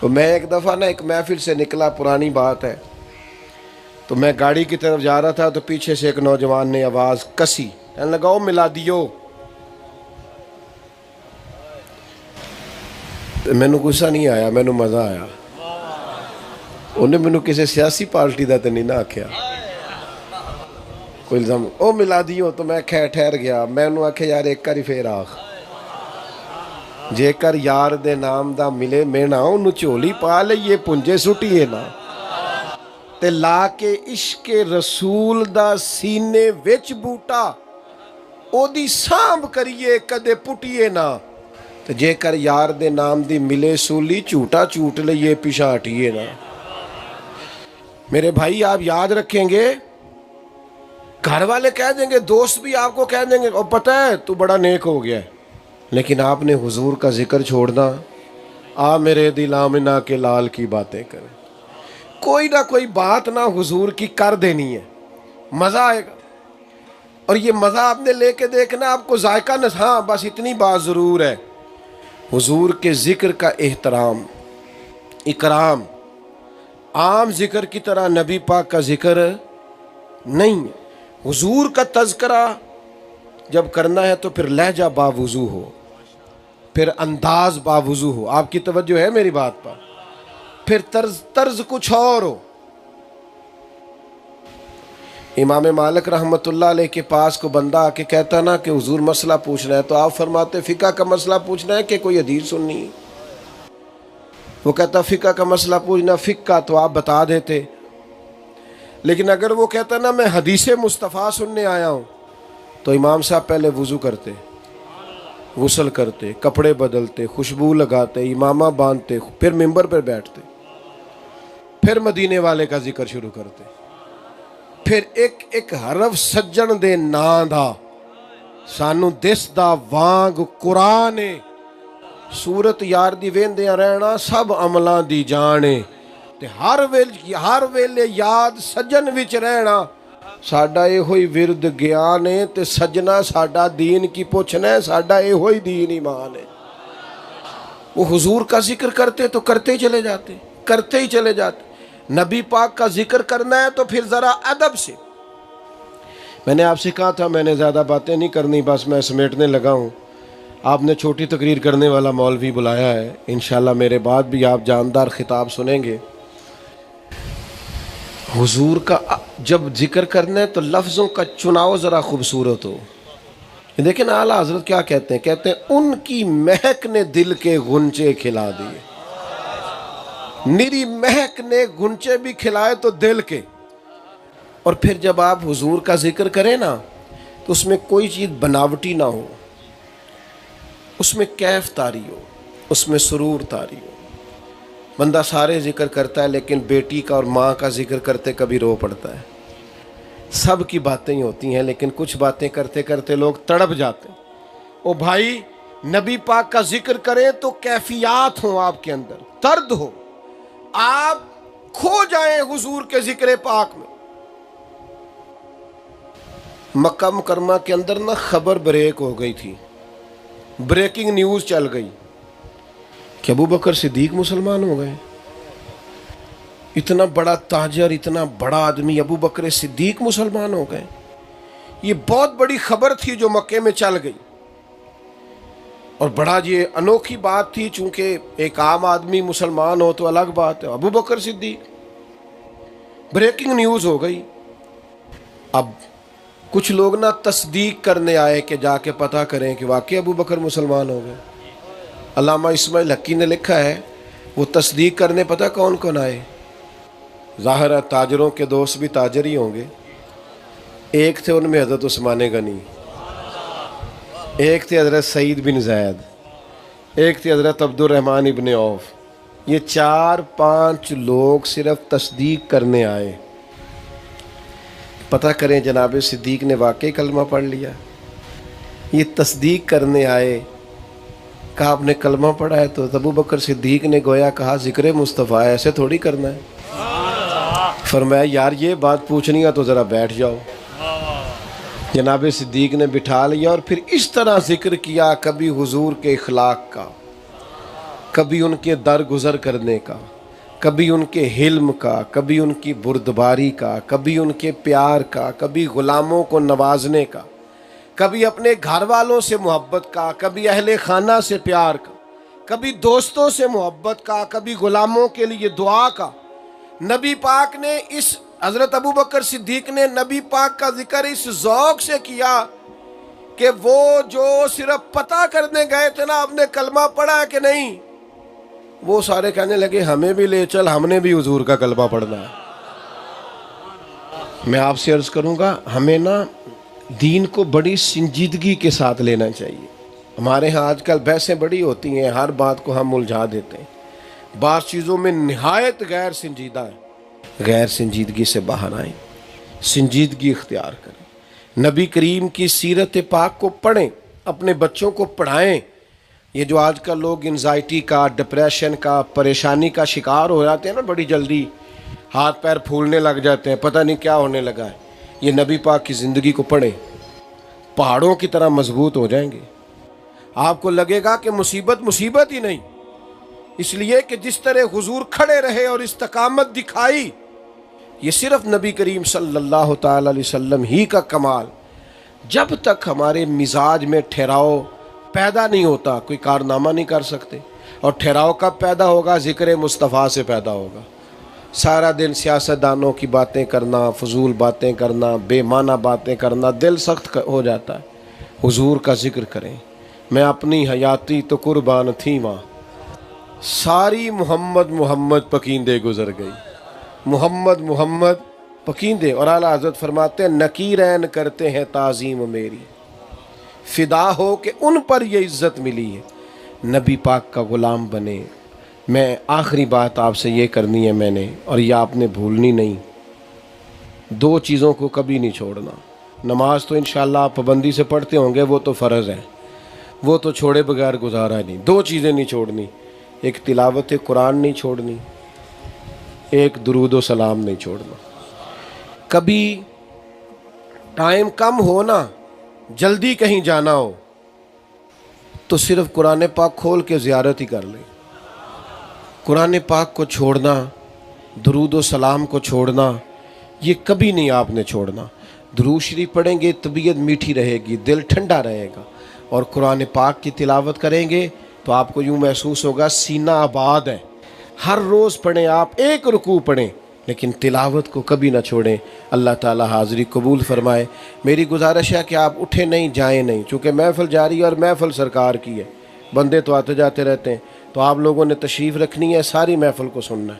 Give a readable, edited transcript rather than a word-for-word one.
تو میں ایک دفعہ نا ایک محفل سے نکلا، پرانی بات ہے، تو میں گاڑی کی طرف جا رہا تھا تو پیچھے سے ایک نوجوان نے آواز کسی، کہنے لگا او میلادیو۔ مینوں غصہ نہیں آیا، مینوں مزہ آیا۔ انہیں مینوں کسی سیاسی پارٹی دا تے نہیں نہ آکھیا، کوئی الزام او میلادیو، تو میں ٹھہر گیا۔ میں انہوں آکھیا یار ایک کاری پھر آخ، جے کر یار دے نام دا ملے میں نہ انہوں چولی پا لئیے پنجے سٹیے نا، تے لا کے عشق رسول دا سینے وچ بوٹا او دی سامب کریے کدے پٹیے نا، تے جے کر یار دے نام دی ملے سولی جھوٹا چوٹ لئیے پیچھا ہٹیے نا۔ میرے بھائی آپ یاد رکھیں گے، گھر والے کہہ دیں گے، دوست بھی آپ کو کہہ دیں گے اور پتہ ہے تو بڑا نیک ہو گیا ہے، لیکن آپ نے حضور کا ذکر چھوڑنا، آ میرے دل آمنہ کے لال کی باتیں کریں، کوئی نہ کوئی بات نہ حضور کی کر دینی ہے، مزہ آئے گا۔ اور یہ مزہ آپ نے لے کے دیکھنا، آپ کو ذائقہ نہ، ہاں بس اتنی بات ضرور ہے، حضور کے ذکر کا احترام، اکرام، عام ذکر کی طرح نبی پاک کا ذکر نہیں ہے۔ حضور کا تذکرہ جب کرنا ہے تو پھر لہجہ باوضو ہو، پھر انداز باوضو ہو، آپ کی توجہ ہے میری بات پر، پھر طرز کچھ اور ہو۔ امام مالک رحمۃ اللہ علیہ کے پاس کو بندہ آ کے کہتا نا کہ حضور مسئلہ پوچھنا ہے، تو آپ فرماتے فقہ کا مسئلہ پوچھنا ہے کہ کوئی حدیث سننی ہے؟ وہ کہتا فقہ کا مسئلہ پوچھنا، فقہ تو آپ بتا دیتے، لیکن اگر وہ کہتا نا میں حدیث مصطفیٰ سننے آیا ہوں، تو امام صاحب پہلے وضو کرتے، غسل کرتے، کپڑے بدلتے، خوشبو لگاتے، امامہ باندھتے، پھر ممبر پر بیٹھتے، پھر مدینے والے کا ذکر شروع کرتے، پھر ایک ایک حرف سجن دے ناں دا سانو دس دا وانگ قرآن سورت یار دی ویندیاں رہنا سب عملاں دی جانے، تے ہر ویلے یاد سجن وچ رہنا، ساڈا یہ ہوئی ورد گیان ہے، تے سجنا ساڈا دین کی پوچھنا ہے، ساڈا یہ ہوئی دین ایمان ہے۔ وہ حضور کا ذکر کرتے تو کرتے ہی چلے جاتے، کرتے ہی چلے جاتے۔ نبی پاک کا ذکر کرنا ہے تو پھر ذرا ادب سے۔ میں نے آپ سے کہا تھا میں نے زیادہ باتیں نہیں کرنی، بس میں سمیٹنے لگا ہوں۔ آپ نے چھوٹی تقریر کرنے والا مولوی بلایا ہے، انشاءاللہ میرے بعد بھی آپ جاندار خطاب سنیں گے۔ حضور کا جب ذکر کرنا ہے تو لفظوں کا چناؤ ذرا خوبصورت ہو۔ دیکھیں نا اعلیٰ حضرت کیا کہتے ہیں ان کی مہک نے دل کے غنچے کھلا دیے، میری مہک نے غنچے بھی کھلائے تو دل کے۔ اور پھر جب آپ حضور کا ذکر کریں نا تو اس میں کوئی چیز بناوٹی نہ ہو، اس میں کیف طاری ہو، اس میں سرور طاری ہو۔ بندہ سارے ذکر کرتا ہے لیکن بیٹی کا اور ماں کا ذکر کرتے کبھی رو پڑتا ہے۔ سب کی باتیں ہی ہوتی ہیں لیکن کچھ باتیں کرتے کرتے لوگ تڑپ جاتے ہیں۔ او بھائی نبی پاک کا ذکر کریں تو کیفیات ہوں، آپ کے اندر درد ہو، آپ کھو جائیں حضور کے ذکر پاک میں۔ مکہ مکرمہ کے اندر نا خبر بریک ہو گئی تھی، بریکنگ نیوز چل گئی کہ ابو بکر صدیق مسلمان ہو گئے۔ اتنا بڑا تاجر، اتنا بڑا آدمی ابو بکر صدیق مسلمان ہو گئے۔ یہ بہت بڑی خبر تھی جو مکے میں چل گئی، اور بڑا یہ انوکھی بات تھی، چونکہ ایک عام آدمی مسلمان ہو تو الگ بات ہے، ابو بکر صدیق بریکنگ نیوز ہو گئی۔ اب کچھ لوگ نا تصدیق کرنے آئے کہ جا کے پتہ کریں کہ واقعی ابو بکر مسلمان ہو گئے۔ علامہ اسماعیل حقی نے لکھا ہے وہ تصدیق کرنے پتہ کون کون آئے؟ ظاہر ہے تاجروں کے دوست بھی تاجر ہی ہوں گے۔ ایک تھے ان میں حضرت عثمان غنی، ایک تھے حضرت سعید بن زید، ایک تھے حضرت عبد الرحمن ابن عوف۔ یہ 4-5 لوگ صرف تصدیق کرنے آئے، پتہ کریں جناب صدیق نے واقعی کلمہ پڑھ لیا۔ یہ تصدیق کرنے آئے، کہا آپ نے کلمہ پڑھا ہے؟ تو ابو بکر صدیق نے گویا کہا ذکر مصطفیٰ ایسے تھوڑی کرنا ہے۔ فرمایا یار یہ بات پوچھنی ہے تو ذرا بیٹھ جاؤ۔ جناب صدیق نے بٹھا لیا اور پھر اس طرح ذکر کیا کبھی حضور کے اخلاق کا، کبھی ان کے در گزر کرنے کا، کبھی ان کے حلم کا، کبھی ان کی بردباری کا، کبھی ان کے پیار کا، کبھی غلاموں کو نوازنے کا، کبھی اپنے گھر والوں سے محبت کا، کبھی اہل خانہ سے پیار کا، کبھی دوستوں سے محبت کا، کبھی غلاموں کے لیے دعا کا۔ نبی پاک نے حضرت ابو بکر صدیق نے نبی پاک کا ذکر اس ذوق سے کیا کہ وہ جو صرف پتہ کرنے گئے تھے نا آپ نے کلمہ پڑھا کہ نہیں، وہ سارے کہنے لگے ہمیں بھی لے چل، ہم نے بھی حضور کا کلمہ پڑھنا ہے۔ میں آپ سے عرض کروں گا، ہمیں نا دین کو بڑی سنجیدگی کے ساتھ لینا چاہیے۔ ہمارے ہاں آج کل بحثیں بڑی ہوتی ہیں، ہر بات کو ہم الجھا دیتے ہیں، بعض چیزوں میں نہایت غیر سنجیدہ ہے۔ غیر سنجیدگی سے باہر آئیں، سنجیدگی اختیار کریں، نبی کریم کی سیرت پاک کو پڑھیں، اپنے بچوں کو پڑھائیں۔ یہ جو آج کل لوگ انزائٹی کا، ڈپریشن کا، پریشانی کا شکار ہو جاتے ہیں نا، بڑی جلدی ہاتھ پیر پھولنے لگ جاتے ہیں، پتہ نہیں کیا ہونے لگا ہے، یہ نبی پاک کی زندگی کو پڑھیں، پہاڑوں کی طرح مضبوط ہو جائیں گے۔ آپ کو لگے گا کہ مصیبت ہی نہیں، اس لیے کہ جس طرح حضور کھڑے رہے اور استقامت دکھائی، یہ صرف نبی کریم صلی اللہ تعالی علیہ وسلم ہی کا کمال۔ جب تک ہمارے مزاج میں ٹھہراؤ پیدا نہیں ہوتا، کوئی کارنامہ نہیں کر سکتے۔ اور ٹھہراؤ کب پیدا ہوگا؟ ذکر مصطفیٰ سے پیدا ہوگا۔ سارا دن سیاست دانوں کی باتیں کرنا، فضول باتیں کرنا، بے معنی باتیں کرنا، دل سخت ہو جاتا ہے۔ حضور کا ذکر کریں۔ میں اپنی حیاتی تو قربان تھی ماں، ساری محمد محمد پکیندے گزر گئی، محمد محمد پکیندے۔ اور اعلیٰ حضرت فرماتے ہیں نکیرین کرتے ہیں تعظیم میری، فدا ہو کہ ان پر یہ عزت ملی ہے۔ نبی پاک کا غلام بنے۔ میں آخری بات آپ سے یہ کرنی ہے میں نے، اور یہ آپ نے بھولنی نہیں، دو چیزوں کو کبھی نہیں چھوڑنا۔ نماز تو انشاءاللہ آپ پابندی سے پڑھتے ہوں گے، وہ تو فرض ہے، وہ تو چھوڑے بغیر گزارا نہیں۔ دو چیزیں نہیں چھوڑنی، ایک تلاوت قرآن نہیں چھوڑنی، ایک درود و سلام نہیں چھوڑنا۔ کبھی ٹائم کم ہونا، جلدی کہیں جانا ہو تو صرف قرآن پاک کھول کے زیارت ہی کر لیں۔ قرآن پاک کو چھوڑنا، درود و سلام کو چھوڑنا، یہ کبھی نہیں آپ نے چھوڑنا۔ درود شریف پڑھیں گے طبیعت میٹھی رہے گی، دل ٹھنڈا رہے گا، اور قرآن پاک کی تلاوت کریں گے تو آپ کو یوں محسوس ہوگا سینہ آباد ہے۔ ہر روز پڑھیں، آپ ایک رکوع پڑھیں، لیکن تلاوت کو کبھی نہ چھوڑیں۔ اللہ تعالی حاضری قبول فرمائے۔ میری گزارش ہے کہ آپ اٹھیں نہیں، جائیں نہیں، چونکہ محفل جاری ہے اور محفل سرکار کی ہے، بندے تو آتے جاتے رہتے ہیں، تو آپ لوگوں نے تشریف رکھنی ہے، ساری محفل کو سننا ہے۔